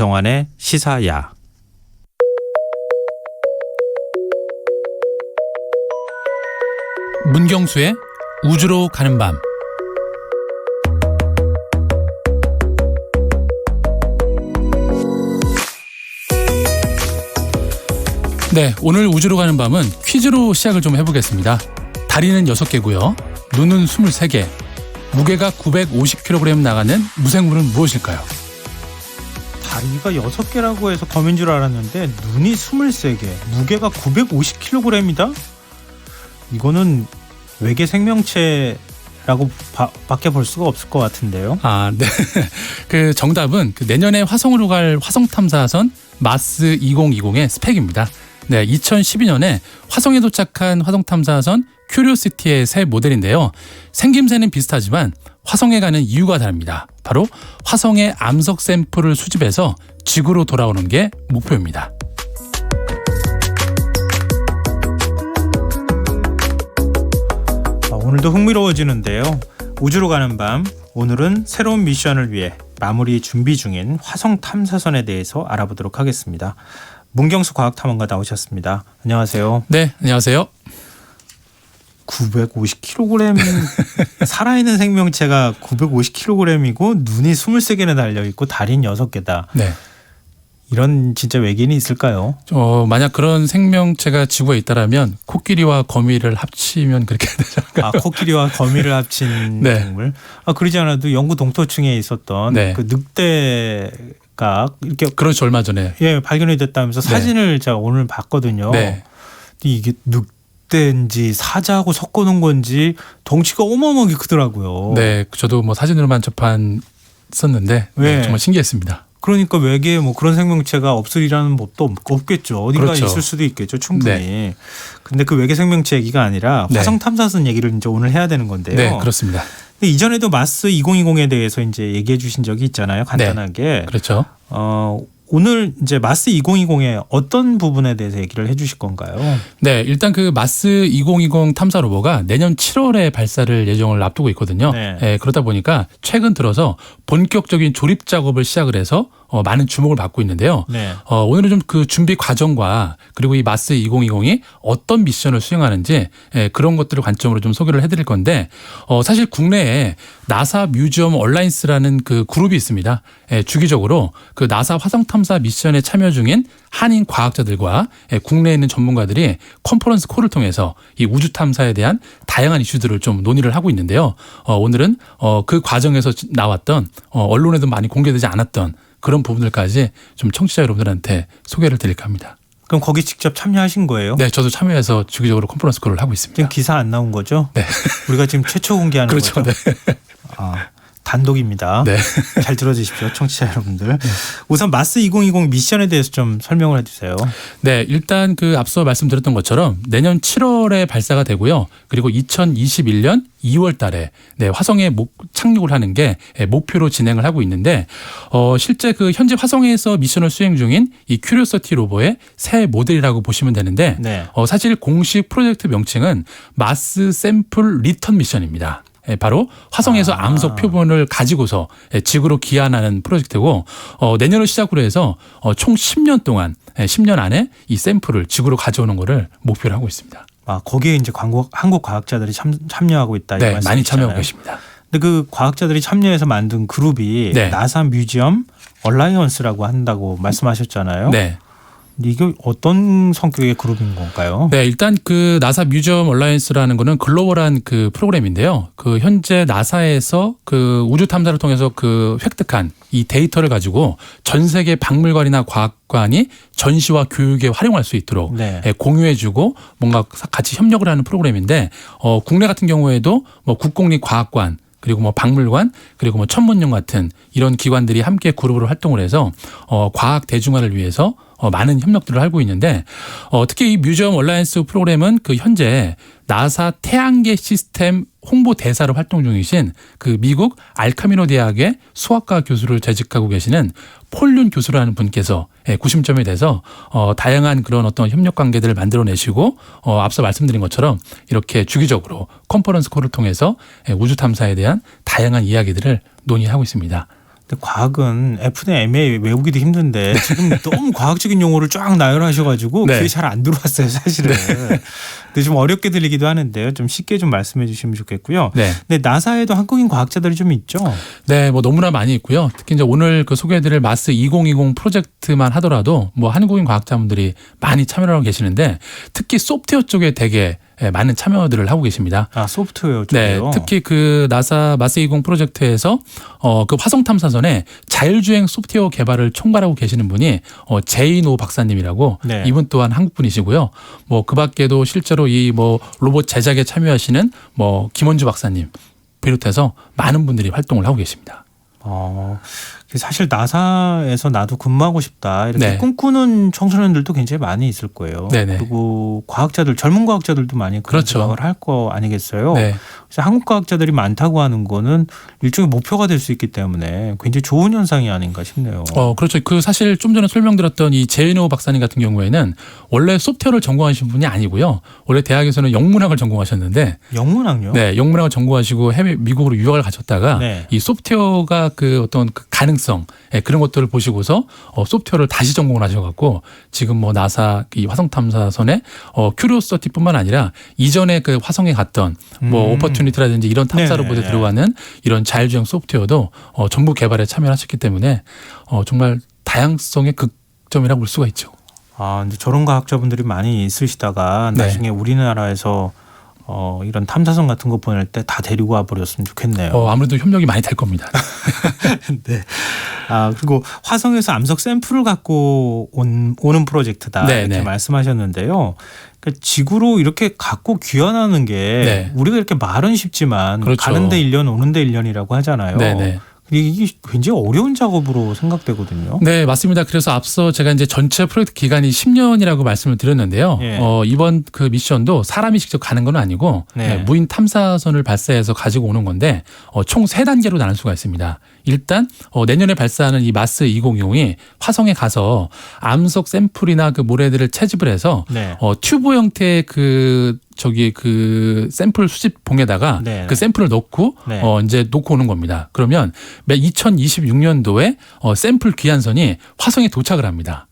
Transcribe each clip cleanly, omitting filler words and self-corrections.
안성환의 시사야. 문경수의 우주로 가는 밤. 네, 오늘 우주로 가는 밤은 퀴즈로 시작을 좀 해보겠습니다. 다리는 6개고요. 눈은 23개. 무게가 950kg 나가는 무생물은 무엇일까요? 다리가 6개라고 해서 검인 줄 알았는데 눈이 23개, 무게가 950kg이다? 이거는 외계 생명체라고 밖에 볼 수가 없을 것 같은데요. 네. 그 정답은 내년에 화성으로 갈 화성 탐사선 마스 2020의 스펙입니다. 네, 2012년에 화성에 도착한 화성 탐사선 큐리오시티의 새 모델인데요. 생김새는 비슷하지만 화성에 가는 이유가 다릅니다. 바로 화성의 암석 샘플을 수집해서 지구로 돌아오는 게 목표입니다. 오늘도 흥미로워지는데요. 우주로 가는 밤, 오늘은 새로운 미션을 위해 마무리 준비 중인 화성 탐사선에 대해서 알아보도록 하겠습니다. 문경수 과학탐험가 나오셨습니다. 안녕하세요. 네, 안녕하세요. 950kg 살아있는 생명체가 950kg이고 눈이 23개나 달려있고 다리는 6개다. 네. 이런 진짜 외계인이 있을까요? 만약 그런 생명체가 지구에 있다라면 코끼리와 거미를 합치면 그렇게 되죠. 코끼리와 거미를 합친 네. 동물. 그러지 않아도 영구 동토층에 있었던 네. 그 늑대가 이렇게 그렇죠, 얼마 전에 발견이 됐다면서 사진을 제가 오늘 봤거든요. 네. 이게 늑대인지 사자하고 섞어놓은 건지 덩치가 어마어마하게 크더라고요. 네, 저도 사진으로만 접했었는데 네. 정말 신기했습니다. 그러니까 외계에 그런 생명체가 없으리라는 것도 없겠죠. 어딘가 그렇죠. 있을 수도 있겠죠. 충분히. 네. 근데 그 외계 생명체 얘기가 아니라 네. 화성 탐사선 얘기를 이제 오늘 해야 되는 건데요. 네, 그렇습니다. 근데 이전에도 마스 2020에 대해서 이제 얘기해 주신 적이 있잖아요. 간단하게. 네, 그렇죠. 오늘 이제 마스 2020의 어떤 부분에 대해서 얘기를 해 주실 건가요? 네, 일단 그 마스 2020 탐사 로버가 내년 7월에 발사를 예정을 앞두고 있거든요. 네. 그러다 보니까 최근 들어서 본격적인 조립 작업을 시작을 해서 많은 주목을 받고 있는데요. 네. 오늘은 좀 그 준비 과정과 그리고 이 마스 2020이 어떤 미션을 수행하는지 그런 것들을 관점으로 좀 소개를 해드릴 건데 사실 국내에 나사 뮤지엄 얼라이언스라는 그 그룹이 있습니다. 주기적으로 그 나사 화성 탐사 미션에 참여 중인 한인 과학자들과 국내에 있는 전문가들이 컨퍼런스 콜을 통해서 이 우주 탐사에 대한 다양한 이슈들을 좀 논의를 하고 있는데요. 오늘은 그 과정에서 나왔던 언론에도 많이 공개되지 않았던 그런 부분들까지 좀 청취자 여러분들한테 소개를 드릴까 합니다. 그럼 거기 직접 참여하신 거예요? 네, 저도 참여해서 주기적으로 컨퍼런스 콜을 하고 있습니다. 지금 기사 안 나온 거죠? 네. 우리가 지금 최초 공개하는 그렇죠. 거죠? 네. 단독입니다. 네. 잘 들어주십시오, 청취자 여러분들. 우선 마스 2020 미션에 대해서 좀 설명을 해주세요. 네, 일단 그 앞서 말씀드렸던 것처럼 내년 7월에 발사가 되고요. 그리고 2021년 2월 달에 화성에 착륙을 하는 게 목표로 진행을 하고 있는데 실제 그 현재 화성에서 미션을 수행 중인 이 큐리오시티 로버의 새 모델이라고 보시면 되는데 네. 사실 공식 프로젝트 명칭은 마스 샘플 리턴 미션입니다. 바로 화성에서 암석 표본을 가지고서 지구로 귀환하는 프로젝트고 내년을 시작으로 해서 총 10년 동안 10년 안에 이 샘플을 지구로 가져오는 것을 목표로 하고 있습니다. 거기에 이제 한국 과학자들이 참여하고 있다. 네, 많이 참여하고 계십니다. 근데 그 과학자들이 참여해서 만든 그룹이 네. 나사 뮤지엄 얼라이언스라고 한다고 말씀하셨잖아요. 네. 이게 어떤 성격의 그룹인 건가요? 네, 일단 그 나사 뮤지엄 얼라이언스라는 거는 글로벌한 그 프로그램인데요. 그 현재 나사에서 그 우주 탐사를 통해서 그 획득한 이 데이터를 가지고 전 세계 박물관이나 과학관이 전시와 교육에 활용할 수 있도록 네. 공유해주고 뭔가 같이 협력을 하는 프로그램인데 국내 같은 경우에도 국공립과학관 그리고 박물관 그리고 천문영 같은 이런 기관들이 함께 그룹으로 활동을 해서 과학 대중화를 위해서 많은 협력들을 하고 있는데 특히 이 뮤지엄 얼라이언스 프로그램은 그 현재 나사 태양계 시스템 홍보 대사로 활동 중이신 그 미국 알카미노 대학의 수학과 교수를 재직하고 계시는 폴륜 교수라는 분께서 구심점이 돼서 다양한 그런 어떤 협력 관계들을 만들어내시고 앞서 말씀드린 것처럼 이렇게 주기적으로 컨퍼런스 콜을 통해서 우주 탐사에 대한 다양한 이야기들을 논의하고 있습니다. 근데 과학은 F 대 M에 외우기도 힘든데 지금 너무 과학적인 용어를 쫙 나열하셔가지고 네. 그게 잘 안 들어왔어요 사실은. 근데 좀 어렵게 들리기도 하는데요. 좀 쉽게 좀 말씀해 주시면 좋겠고요. 네. 근데 나사에도 한국인 과학자들이 좀 있죠. 네, 뭐 너무나 많이 있고요. 특히 이제 오늘 그 소개해드릴 마스 2020 프로젝트만 하더라도 뭐 한국인 과학자분들이 많이 참여를 하고 계시는데 특히 소프트웨어 쪽에 되게 많은 참여들을 하고 계십니다. 아, 소프트웨어 네, 쪽이요. 특히 그 나사 마스 20 프로젝트에서 그 화성 탐사선에 자율주행 소프트웨어 개발을 총괄하고 계시는 분이 제이노 박사님이라고 네. 이분 또한 한국 분이시고요. 뭐 그 밖에도 실제로 이 뭐 로봇 제작에 참여하시는 뭐 김원주 박사님 비롯해서 많은 분들이 활동을 하고 계십니다. 사실 나사에서 나도 근무하고 싶다 이렇게 네. 꿈꾸는 청소년들도 굉장히 많이 있을 거예요. 네네. 그리고 과학자들, 젊은 과학자들도 많이 그런 그렇죠. 생각을 할 거 아니겠어요. 네. 그래서 한국 과학자들이 많다고 하는 거는 일종의 목표가 될 수 있기 때문에 굉장히 좋은 현상이 아닌가 싶네요. 그렇죠. 그 사실 좀 전에 설명드렸던 이 제이노 박사님 같은 경우에는 원래 소프트웨어를 전공하신 분이 아니고요. 원래 대학에서는 영문학을 전공하셨는데, 영문학요? 네, 영문학을 전공하시고 미국으로 유학을 가셨다가 네. 이 소프트웨어가 그 어떤 그 가능성 그런 것들을 보시고서 소프트웨어를 다시 전공을 하셔갖고 지금 뭐 나사 이 화성 탐사선에 큐리오시티뿐만 아니라 이전에 그 화성에 갔던 뭐 오퍼튜니티라든지 이런 탐사 네네. 로봇에 들어가는 이런 자율주행 소프트웨어도 전부 개발에 참여하셨기 때문에 정말 다양성의 극점이라고 볼 수가 있죠. 근데 저런 과학자분들이 많이 있으시다가 네. 나중에 우리나라에서 이런 탐사선 같은 거 보낼 때 다 데리고 와 버렸으면 좋겠네요. 아무래도 협력이 많이 될 겁니다. 네. 그리고 화성에서 암석 샘플을 갖고 오는 프로젝트다 네, 이렇게 네. 말씀하셨는데요. 그러니까 지구로 이렇게 갖고 귀환하는 게 네. 우리가 이렇게 말은 쉽지만 그렇죠. 가는데 1년 오는데 1년이라고 하잖아요. 네네. 이게 굉장히 어려운 작업으로 생각되거든요. 네, 맞습니다. 그래서 앞서 제가 이제 전체 프로젝트 기간이 10년이라고 말씀을 드렸는데요. 예. 이번 그 미션도 사람이 직접 가는 건 아니고 네. 무인 탐사선을 발사해서 가지고 오는 건데 총 3단계로 나눌 수가 있습니다. 일단 내년에 발사하는 이 마스 2020이 화성에 가서 암석 샘플이나 그 모래들을 채집을 해서 네. 튜브 형태의 그 샘플 수집봉에다가 네. 그 샘플을 넣고 네. 이제 놓고 오는 겁니다. 그러면 2026년도에 샘플 귀환선이 화성에 도착을 합니다.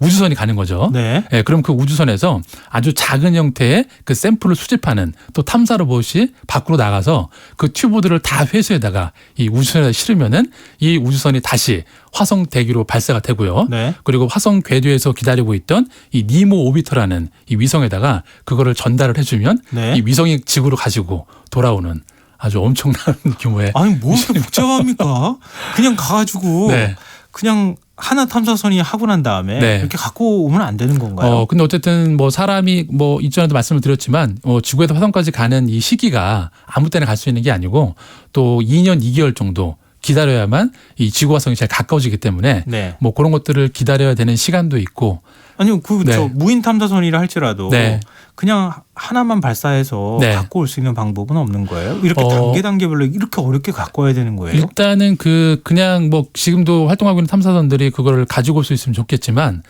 우주선이 가는 거죠. 네. 예, 그럼 그 우주선에서 아주 작은 형태의 그 샘플을 수집하는 또 탐사 로봇이 밖으로 나가서 그 튜브들을 다 회수에다가 이 우주선에 실으면은 이 우주선이 다시 화성 대기로 발사가 되고요. 네. 그리고 화성 궤도에서 기다리고 있던 이 니모 오비터라는 이 위성에다가 그거를 전달을 해주면 네. 이 위성이 지구로 가지고 돌아오는 아주 엄청난 규모의 아니 뭐 이렇게 복잡합니까? 그냥 가가지고 네. 그냥 하나 탐사선이 하고 난 다음에 네. 이렇게 갖고 오면 안 되는 건가요? 근데 어쨌든 뭐 사람이 뭐 이전에도 말씀을 드렸지만 지구에서 화성까지 가는 이 시기가 아무 때나 갈 수 있는 게 아니고 또 2년 2개월 정도 기다려야만 이 지구 화성이 제일 가까워지기 때문에 네. 뭐 그런 것들을 기다려야 되는 시간도 있고 아니요, 네. 저 무인 탐사선이라 할지라도 네. 그냥 하나만 발사해서 네. 갖고 올 수 있는 방법은 없는 거예요? 이렇게 단계별로 이렇게 어렵게 갖고 와야 되는 거예요? 일단은 그냥 뭐 지금도 활동하고 있는 탐사선들이 그거를 가지고 올 수 있으면 좋겠지만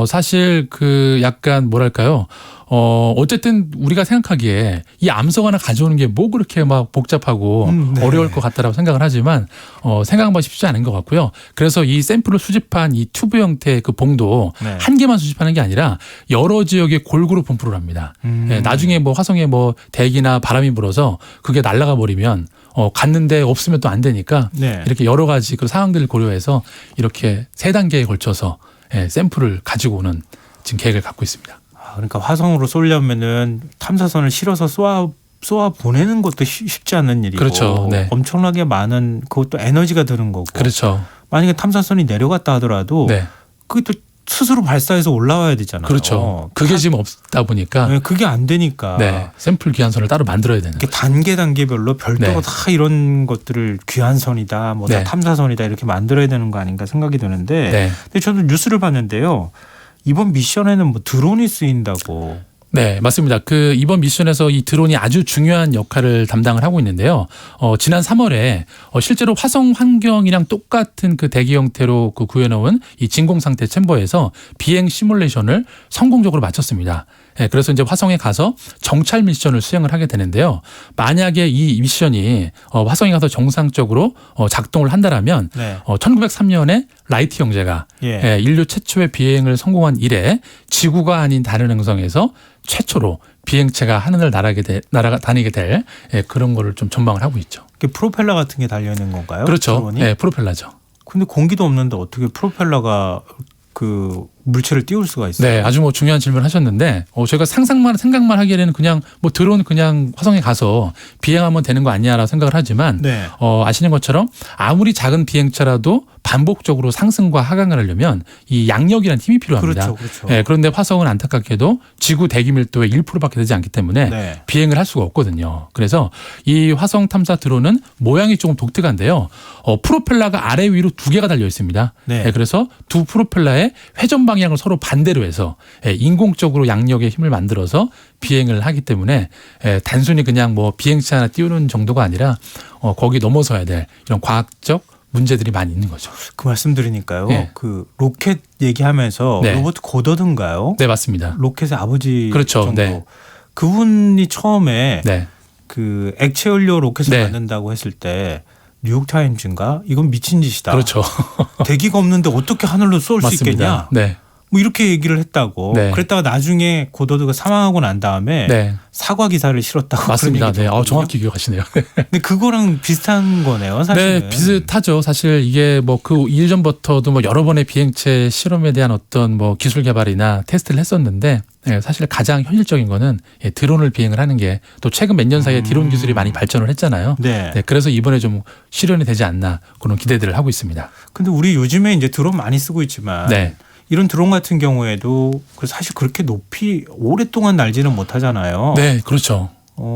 사실 그 약간 뭐랄까요? 어쨌든 우리가 생각하기에 이 암석 하나 가져오는 게 뭐 그렇게 막 복잡하고 네. 어려울 것 같다라고 생각을 하지만 생각보다 쉽지 않은 것 같고요. 그래서 이 샘플을 수집한 이 튜브 형태의 그 봉도 네. 한 개만 수집하는 게 아니라 여러 지역에 골고루 분포를 합니다. 나중에 뭐 화성에 뭐 대기나 바람이 불어서 그게 날아가 버리면 갔는데 없으면 또 안 되니까 네. 이렇게 여러 가지 그 상황들을 고려해서 이렇게 3단계에 걸쳐서 샘플을 가지고 오는 지금 계획을 갖고 있습니다. 그러니까 화성으로 쏘려면은 탐사선을 실어서 쏘아 보내는 것도 쉽지 않은 일이고 그렇죠. 네. 엄청나게 많은 그것도 에너지가 드는 거고 그렇죠. 만약에 탐사선이 내려갔다 하더라도 네. 그게 또 스스로 발사해서 올라와야 되잖아요. 그렇죠. 그게 지금 없다 보니까 네, 그게 안 되니까 네. 샘플 귀환선을 따로 만들어야 되는 이렇게 단계별로 별도로 네. 다 이런 것들을 귀환선이다, 뭐 다 네. 탐사선이다 이렇게 만들어야 되는 거 아닌가 생각이 드는데, 네. 근데 저도 뉴스를 봤는데요. 이번 미션에는 뭐 드론이 쓰인다고. 네, 맞습니다. 그 이번 미션에서 이 드론이 아주 중요한 역할을 담당을 하고 있는데요. 지난 3월에 실제로 화성 환경이랑 똑같은 그 대기 형태로 그 구해놓은 이 진공 상태 챔버에서 비행 시뮬레이션을 성공적으로 마쳤습니다. 네, 그래서 이제 화성에 가서 정찰 미션을 수행을 하게 되는데요. 만약에 이 미션이 화성에 가서 정상적으로 작동을 한다라면 네. 1903년에 라이트 형제가 예. 인류 최초의 비행을 성공한 이래 지구가 아닌 다른 행성에서 최초로 비행체가 하늘을 다니게 될 그런 거를 좀 전망을 하고 있죠. 이게 프로펠러 같은 게 달려 있는 건가요? 그렇죠. 드론이? 네, 프로펠러죠. 근데 공기도 없는데 어떻게 프로펠러가 그 물체를 띄울 수가 있어요? 네, 아주 뭐 중요한 질문을 하셨는데 저희가 생각만 하기에는 그냥 뭐 드론 그냥 화성에 가서 비행하면 되는 거 아니냐라고 생각을 하지만 네. 아시는 것처럼 아무리 작은 비행체라도 반복적으로 상승과 하강을 하려면 이 양력이라는 힘이 필요합니다. 그렇죠, 그렇죠. 네, 그런데 화성은 안타깝게도 지구 대기 밀도의 1%밖에 되지 않기 때문에 네. 비행을 할 수가 없거든요. 그래서 이 화성 탐사 드론은 모양이 조금 독특한데요. 프로펠러가 아래 위로 두 개가 달려 있습니다. 네. 네, 그래서 두 프로펠러의 회전 방향을 서로 반대로 해서 인공적으로 양력의 힘을 만들어서 비행을 하기 때문에 단순히 그냥 뭐 비행체 하나 띄우는 정도가 아니라 거기 넘어서야 될 이런 과학적 문제들이 많이 있는 거죠. 그 말씀 드리니까요. 네. 그 로켓 얘기하면서 네. 로버트 고더든가요? 네, 맞습니다. 로켓의 아버지 그렇죠. 정도. 네. 그분이 처음에 네. 그 액체 연료 로켓을 네. 만든다고 했을 때 뉴욕타임즈인가 이건 미친 짓이다. 그렇죠. 대기가 없는데 어떻게 하늘로 쏠 수 맞습니다. 있겠냐? 네. 뭐 이렇게 얘기를 했다고. 네. 그랬다가 나중에 고더드가 사망하고 난 다음에 네. 사과 기사를 실었다고. 맞습니다. 그런 얘기도 네. 있거든요. 정확히 기억하시네요. 근데 그거랑 비슷한 거네요, 사실은. 네, 비슷하죠. 사실 이게 뭐 그 이전부터도 뭐 여러 번의 비행체 실험에 대한 어떤 뭐 기술 개발이나 테스트를 했었는데 사실 가장 현실적인 거는 드론을 비행을 하는 게 또 최근 몇 년 사이에 드론 기술이 많이 발전을 했잖아요. 네. 네, 그래서 이번에 좀 실현이 되지 않나 그런 기대들을 하고 있습니다. 근데 우리 요즘에 이제 드론 많이 쓰고 있지만 네. 이런 드론 같은 경우에도 사실 그렇게 높이 오랫동안 날지는 못하잖아요. 네, 그렇죠.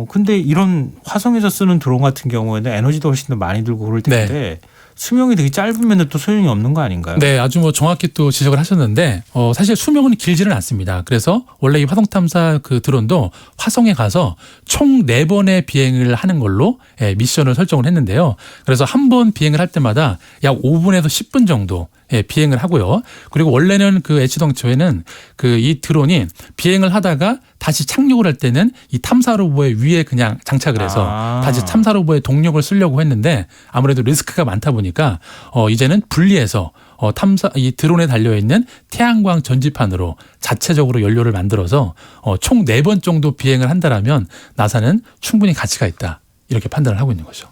근데 이런 화성에서 쓰는 드론 같은 경우에는 에너지도 훨씬 더 많이 들고 그럴 텐데 수명이 되게 짧으면 또 소용이 없는 거 아닌가요? 네, 아주 뭐 정확히 또 지적을 하셨는데 사실 수명은 길지는 않습니다. 그래서 원래 이 화성 탐사 그 드론도 화성에 가서 총 4번의 비행을 하는 걸로 미션을 설정을 했는데요. 그래서 한 번 비행을 할 때마다 약 5분에서 10분 정도 비행을 하고요. 그리고 원래는 그 H덩초에는 그 이 드론이 비행을 하다가 다시 착륙을 할 때는 이 탐사 로봇의 위에 그냥 장착을 해서 다시 탐사 로봇의 동력을 쓰려고 했는데 아무래도 리스크가 많다 보니까 이제는 분리해서 이 드론에 달려 있는 태양광 전지판으로 자체적으로 연료를 만들어서 총 4번 정도 비행을 한다라면 나사는 충분히 가치가 있다. 이렇게 판단을 하고 있는 거죠.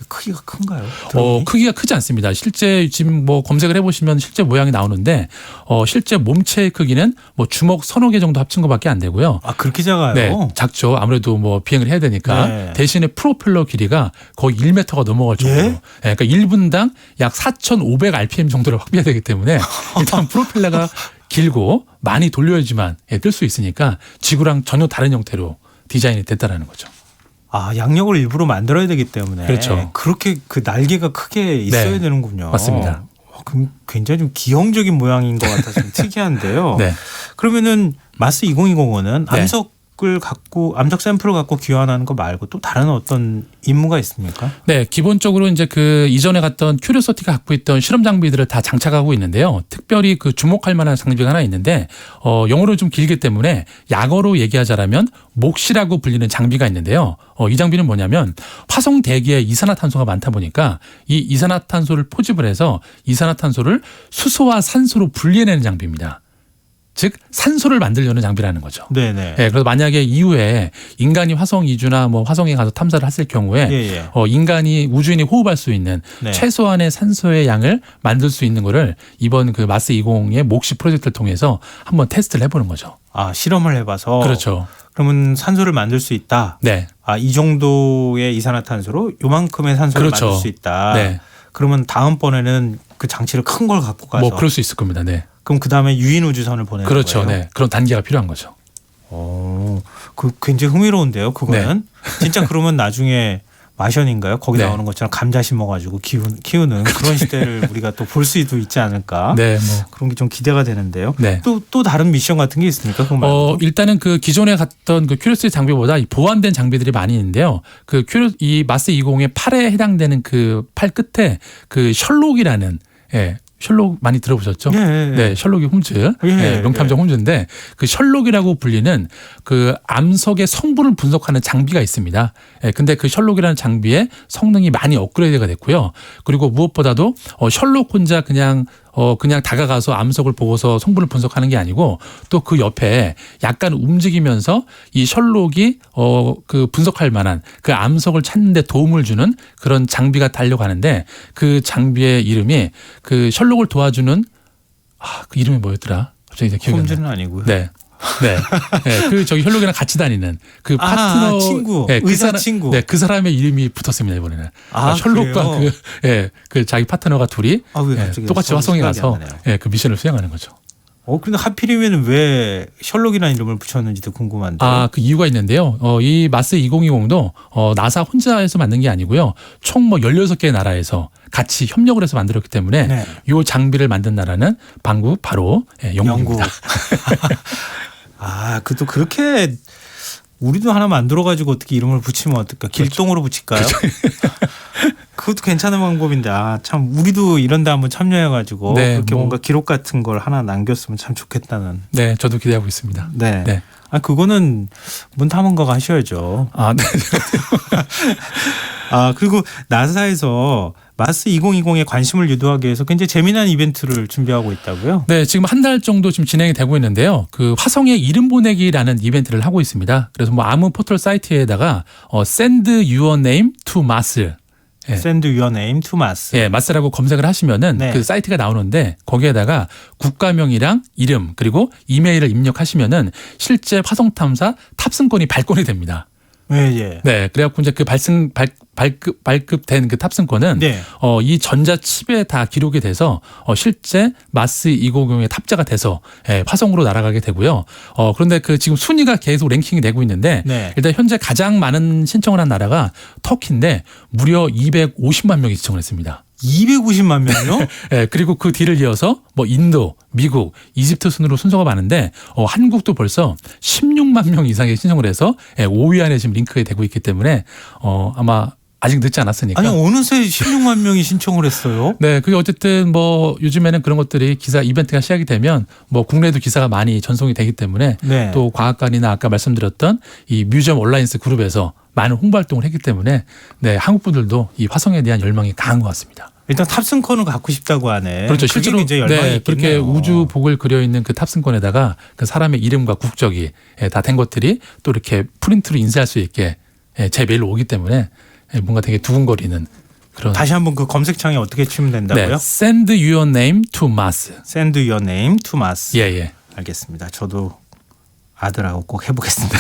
크기가 큰가요? 드론이? 크기가 크지 않습니다. 실제 지금 뭐 검색을 해보시면 실제 모양이 나오는데 실제 몸체의 크기는 뭐 주먹 서너 개 정도 합친 것밖에 안 되고요. 아, 그렇게 작아요? 네, 작죠. 아무래도 뭐 비행을 해야 되니까 네. 대신에 프로펠러 길이가 거의 1m가 넘어갈 정도로. 예? 그러니까 1분당 약 4,500 rpm 정도를 확비해야 되기 때문에 일단 프로펠러가 길고 많이 돌려야지만 뜰 수 있으니까 지구랑 전혀 다른 형태로 디자인이 됐다라는 거죠. 아, 양력을 일부러 만들어야 되기 때문에 그렇죠. 그렇게 그 날개가 크게 있어야 네. 되는군요. 맞습니다. 그럼 굉장히 좀 기형적인 모양인 것 같아서 좀 특이한데요. 네. 그러면은 마스 2020은 네. 암석 샘플을 갖고 귀환하는 거 말고 또 다른 어떤 임무가 있습니까? 네, 기본적으로 이제 그 이전에 갔던 큐리오시티가 갖고 있던 실험 장비들을 다 장착하고 있는데요. 특별히 그 주목할 만한 장비가 하나 있는데 영어로 좀 길기 때문에 약어로 얘기하자라면 몫이라고 불리는 장비가 있는데요. 이 장비는 뭐냐면 화성 대기에 이산화탄소가 많다 보니까 이 이산화탄소를 포집을 해서 이산화탄소를 수소와 산소로 분리해내는 장비입니다. 즉 산소를 만들려는 장비라는 거죠. 네네. 네, 그래서 만약에 이후에 인간이 화성 이주나 뭐 화성에 가서 탐사를 했을 경우에 예. 인간이 우주인이 호흡할 수 있는 네. 최소한의 산소의 양을 만들 수 있는 거를 이번 그 마스 20의 몫이 프로젝트를 통해서 한번 테스트를 해보는 거죠. 아, 실험을 해봐서. 그렇죠. 그러면 산소를 만들 수 있다. 네, 아, 이 정도의 이산화탄소로 요만큼의 산소를 그렇죠. 만들 수 있다. 네. 그러면 다음번에는 그 장치를 큰 걸 갖고 가서. 뭐 그럴 수 있을 겁니다. 네, 그럼 그 다음에 유인 우주선을 보내는 그렇죠. 거예요. 네, 그런 단계가 필요한 거죠. 그 굉장히 흥미로운데요. 그거는 진짜 그러면 나중에 마션인가요? 거기 네. 나오는 것처럼 감자 심어가지고 키우는 그런 시대를 우리가 또 볼 수도 있지 않을까? 네, 뭐. 그런 게 좀 기대가 되는데요. 네. 또 다른 미션 같은 게 있습니까? 그거 말고. 일단은 그 기존에 갔던 그 큐리오시티 장비보다 이 보완된 장비들이 많이 있는데요. 이 마스 20의 팔에 해당되는 그 팔 끝에 그 셜록이라는 셜록 많이 들어보셨죠? 네, 셜록이 홈즈, 명탐정 홈즈인데 그 셜록이라고 불리는 그 암석의 성분을 분석하는 장비가 있습니다. 근데 그 셜록이라는 장비의 성능이 많이 업그레이드가 됐고요. 그리고 무엇보다도 셜록 혼자 그냥 다가가서 암석을 보고서 성분을 분석하는 게 아니고 또 그 옆에 약간 움직이면서 이 셜록이 그 분석할 만한 그 암석을 찾는 데 도움을 주는 그런 장비가 달려가는데 그 장비의 이름이 그 셜록을 도와주는 그 이름이 뭐였더라? 갑자기 기억이 안 나요. 홈즈는 아니고요. 네. 그 저기 셜록이랑 같이 다니는 그 파트너 친구, 의사 친구. 네, 그 사람의 이름이 붙었습니다 이번에는. 셜록과 그 자기 파트너가 둘이 똑같이 화성에 가서 그 미션을 수행하는 거죠. 근데 하필이면 왜 셜록이라는 이름을 붙였는지도 궁금한데. 그 이유가 있는데요. 이 마스 2020도 나사 혼자에서 만든 게 아니고요. 총 뭐 16개의 나라에서 같이 협력을 해서 만들었기 때문에 이 장비를 만든 나라는 바로 영국입니다. 그것도 그렇게 우리도 하나 만들어가지고 어떻게 이름을 붙이면 어떨까? 길동으로 붙일까요? 그것도 괜찮은 방법인데 참 우리도 이런 데 한번 참여해가지고 그렇게 뭔가 기록 같은 걸 하나 남겼으면 참 좋겠다는. 네, 저도 기대하고 있습니다. 네. 그거는 문탐험가가 하셔야죠. 네. 그리고 나사에서 마스 2020에 관심을 유도하기 위해서 굉장히 재미난 이벤트를 준비하고 있다고요? 네, 지금 한 달 정도 지금 진행이 되고 있는데요. 그 화성에 이름 보내기라는 이벤트를 하고 있습니다. 그래서 뭐 아무 포털 사이트에다가 Send your name to Mars. Send your name to Mars. 마스라고 검색을 하시면은 그 사이트가 나오는데 거기에다가 국가명이랑 이름 그리고 이메일을 입력하시면은 실제 화성 탐사 탑승권이 발권이 됩니다. 네. 그래갖고 이제 그 발급된 그 탑승권은 이 전자칩에 다 기록이 돼서 실제 마스 2020에 탑재가 돼서 화성으로 날아가게 되고요. 그런데 그 지금 순위가 계속 랭킹이 되고 있는데 일단 현재 가장 많은 신청을 한 나라가 터키인데 무려 250만 명이 신청을 했습니다. 250만 명이요? 그리고 그 뒤를 이어서 뭐 인도, 미국, 이집트 순으로 순서가 많은데 한국도 벌써 16만 명 이상의 신청을 해서 5위 안에 지금 링크가 되고 있기 때문에 아마 아직 늦지 않았으니까. 어느새 16만 명이 신청을 했어요? 네, 그게 어쨌든 뭐 요즘에는 그런 것들이 이벤트가 시작이 되면 뭐 국내에도 기사가 많이 전송이 되기 때문에 또 과학관이나 아까 말씀드렸던 이 뮤지엄 온라인스 그룹에서 많은 홍보 활동을 했기 때문에 한국 분들도 이 화성에 대한 열망이 강한 것 같습니다. 일단 탑승권을 갖고 싶다고 하네. 그렇죠. 실제로 이제 열망이 그렇게 우주복을 그려 있는 그 탑승권에다가 그 사람의 이름과 국적이 다 된 것들이 또 이렇게 프린트로 인쇄할 수 있게 제 메일로 오기 때문에 뭔가 되게 두근거리는 그런. 다시 한번 그 검색창에 어떻게 치면 된다고요? Send your name to Mars. Send your name to Mars. 예. 알겠습니다. 저도 아들하고 꼭 해보겠습니다.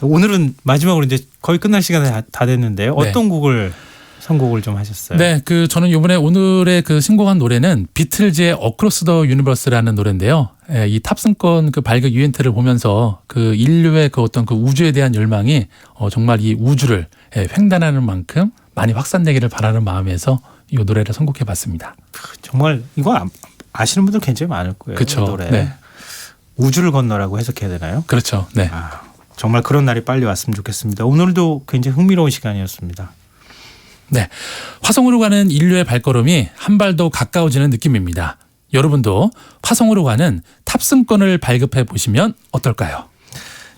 오늘은 마지막으로 이제 거의 끝날 시간이 다 됐는데요. 어떤 곡을 선곡을 좀 하셨어요? 네, 저는 이번에 오늘의 그 신곡한 노래는 비틀즈의 Across the Universe라는 노래인데요. 이 탑승권 그 발급 이벤트를 보면서 그 인류의 그 어떤 그 우주에 대한 열망이 정말 이 우주를 횡단하는 만큼 많이 확산되기를 바라는 마음에서 이 노래를 선곡해봤습니다. 정말 이거 아시는 분들 굉장히 많을 거예요. 그렇죠. 노래. 우주를 건너라고 해석해야 되나요? 그렇죠. 네. 정말 그런 날이 빨리 왔으면 좋겠습니다. 오늘도 굉장히 흥미로운 시간이었습니다. 네, 화성으로 가는 인류의 발걸음이 한 발 더 가까워지는 느낌입니다. 여러분도 화성으로 가는 탑승권을 발급해 보시면 어떨까요?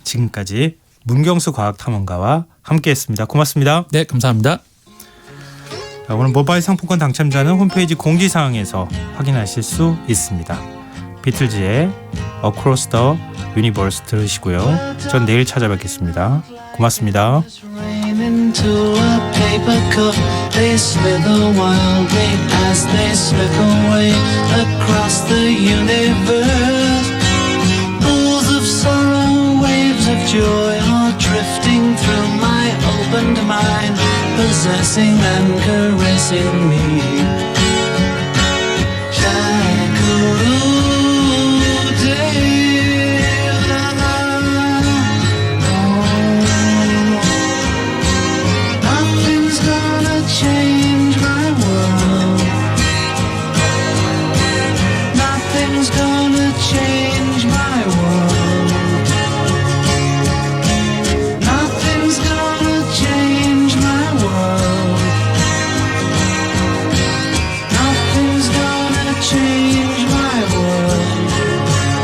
지금까지 문경수 과학탐험가와 함께했습니다. 고맙습니다. 네, 감사합니다. 오늘 모바일 상품권 당첨자는 홈페이지 공지사항에서 확인하실 수 있습니다. 비틀즈의 Across the Universe 들으시고요. 전 내일 찾아뵙겠습니다. 고맙습니다. Into a paper cup, they slither wildly as they slip away across the universe. Pools of sorrow, waves of joy are drifting through my opened mind, possessing and caressing me.